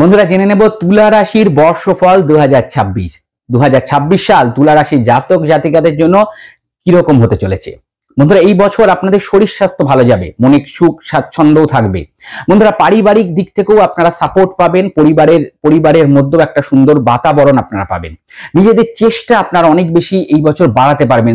বন্ধুরা জেনে নেব তুলা রাশির বর্ষফল 2026 সাল তুলা রাশির জাতক জাতিকাদের জন্য কিরকম হতে চলেছে। বন্ধুরা এই বছর আপনাদের শরীর স্বাস্থ্য ভালো যাবে, মনে সুখ স্বাচ্ছন্দ্যও থাকবে। বন্ধুরা পারিবারিক দিক থেকেও আপনারা সাপোর্ট পাবেন, পরিবারের মধ্যেও একটা সুন্দর বাতাবরণ আপনারা পাবেন। নিজেদের চেষ্টা আপনারা অনেক বেশি এই বছর বাড়াতে পারবেন,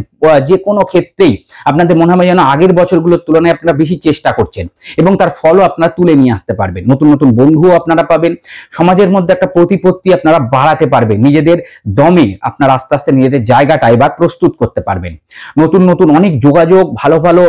যে কোনো ক্ষেত্রেই আপনাদের মনে হবে যেন আগের বছরগুলোর তুলনায় আপনারা বেশি চেষ্টা করছেন এবং তার ফলও আপনারা তুলে নিয়ে আসতে পারবেন। নতুন নতুন বন্ধুও আপনারা পাবেন, সমাজের মধ্যে একটা প্রতিপত্তি আপনারা বাড়াতে পারবেন, নিজেদের দমে আপনারা আস্তে আস্তে নিজেদের জায়গাটা এবার প্রস্তুত করতে পারবেন। নতুন নতুন অনেক যোগাযোগ, ভালো ভালো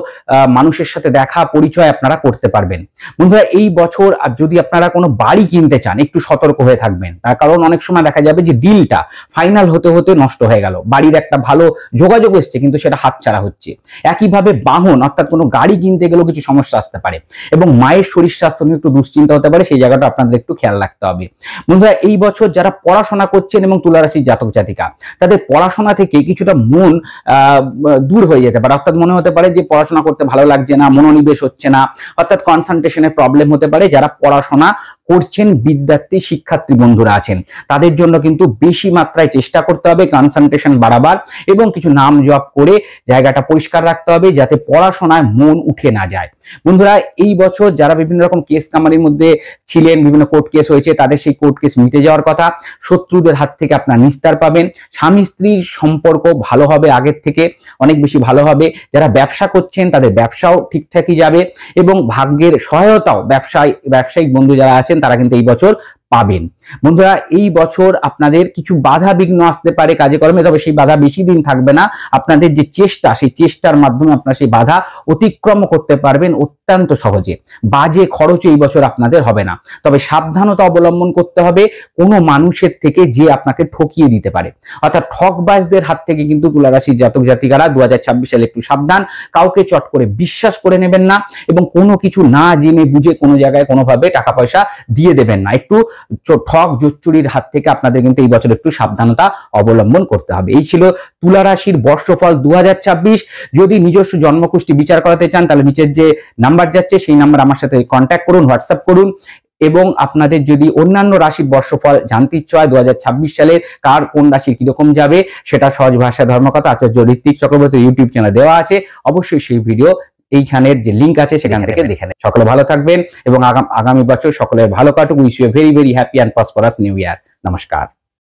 মানুষের সাথে দেখা পরিচয় আপনারা করতে পারবেন। বন্ধুরা এই বছর যদি আপনারা কোনো বাড়ি কিনতে চান একটু সতর্ক হয়ে থাকবেন, তার কারণ অনেক সময় দেখা যাবে যে ডিলটা ফাইনাল হতে হতে নষ্ট হয়ে গেল, বাড়ির একটা ভালো যোগাযোগ এসছে কিন্তু সেটা হাতছাড়া হচ্ছে। একইভাবে বাহন অর্থাৎ কোনো গাড়ি কিনতে গেলেও কিছু সমস্যা আসতে পারে এবং মায়ের শরীর স্বাস্থ্য নিয়ে একটু দুশ্চিন্তা হতে পারে, সেই জায়গাটা আপনাদের একটু খেয়াল রাখতে হবে। বন্ধুরা এই বছর যারা পড়াশোনা করছেন এবং তুলা রাশির জাতক জাতিকা, তাদের পড়াশোনা থেকে কিছুটা মন দূর হয়ে যেতে পারে, অর্থাৎ মনে হতে পারে যে পড়াশোনা করতে ভালো লাগছে না, মনোনিবেশ হচ্ছে না, অর্থাৎ কনসেন্ট্রেশনের প্রবলেম হতে পারে। যারা পড়াশোনা করছেন, বিদ্যার্থী শিক্ষার্থী বন্ধুরা আছেন, তাদের জন্য কিন্তু বেশি মাত্রায় চেষ্টা করতে হবে কনসেন্ট্রেশন বাড়াবার এবং কিছু নাম জপ করে জায়গাটা পরিষ্কার রাখতে হবে যাতে পড়াশোনায় মন উঠে না যায়। বন্ধুরা এই বছর যারা বিভিন্ন রকম কেস কামারির মধ্যে ছিলেন, বিভিন্ন কোর্ট কেস হয়েছে, তাদের সেই কোর্ট কেস মিটে যাওয়ার কথা, শত্রুদের হাত থেকে আপনারা নিস্তার পাবেন, স্বামী স্ত্রীর সম্পর্ক ভালো হবে, আগের থেকে অনেক বেশি ভালো হবে। যারা ব্যবসা করছেন তাদের ব্যবসাও ঠিকঠাকই যাবে এবং ভাগ্যের সহায়তাও ব্যবসায়িক বন্ধু যারা আছেন তারা কিন্তু এই বছর পাবেন। বন্ধুরা এই বছর আপনাদের কিছু বাধা বিঘ্ন আসতে পারে কাজে কর্মে, তবে সেই বাধা বেশি দিন থাকবে না। আপনাদের যে চেষ্টা, সেই চেষ্টার মাধ্যমে আপনারা সেই বাধা অতিক্রম করতে পারবেন অত্যন্ত সহজে। বাজে খরচ এই বছর আপনাদের হবে না, তবে সাবধানতা অবলম্বন করতে হবে কোনো মানুষের থেকে যে আপনাকে ঠকিয়ে দিতে পারে, অর্থাৎ ঠকবাজদের হাত থেকে কিন্তু তুলা রাশির জাতক জাতিকারা 2026 সালে একটু সাবধান। কাউকে চট করে বিশ্বাস করে নেবেন না এবং কোনো কিছু না জেনে বুঝে কোনো জায়গায় কোনোভাবে টাকা পয়সা দিয়ে দেবেন না। একটু ঠক জোচ্চুরির হাত থেকে আপনাদের কিন্তু এই বছর একটু সাবধানতা অবলম্বন করতে হবে। এই ছিল তুলা রাশির বর্ষফল 2026। যদি নিজস্ব জন্মকুষ্টি বিচার করাতে চান তাহলে নিচের যে নাম্বার যাচ্ছে সেই নাম্বার আমার সাথে কন্ট্যাক্ট করুন, হোয়াটসঅ্যাপ করুন। এবং আপনাদের যদি অন্যান্য রাশির বর্ষফল জানতে ইচ্ছা হয় 2026 সালের কার কোন রাশি কিরকম যাবে, সেটা সহজ ভাষা ধর্মকথা আচার্য ঋত্বিক চক্রবর্তী ইউটিউব চ্যানেলে দেওয়া আছে, অবশ্যই সেই ভিডিও এইখানের যে লিঙ্ক আছে সেখান থেকে দেখে নেন। সকলে ভালো থাকবেন এবং আগামী বছর সকলের ভালো কাটুক। Wish you very very happy and prosperous new year. নমস্কার।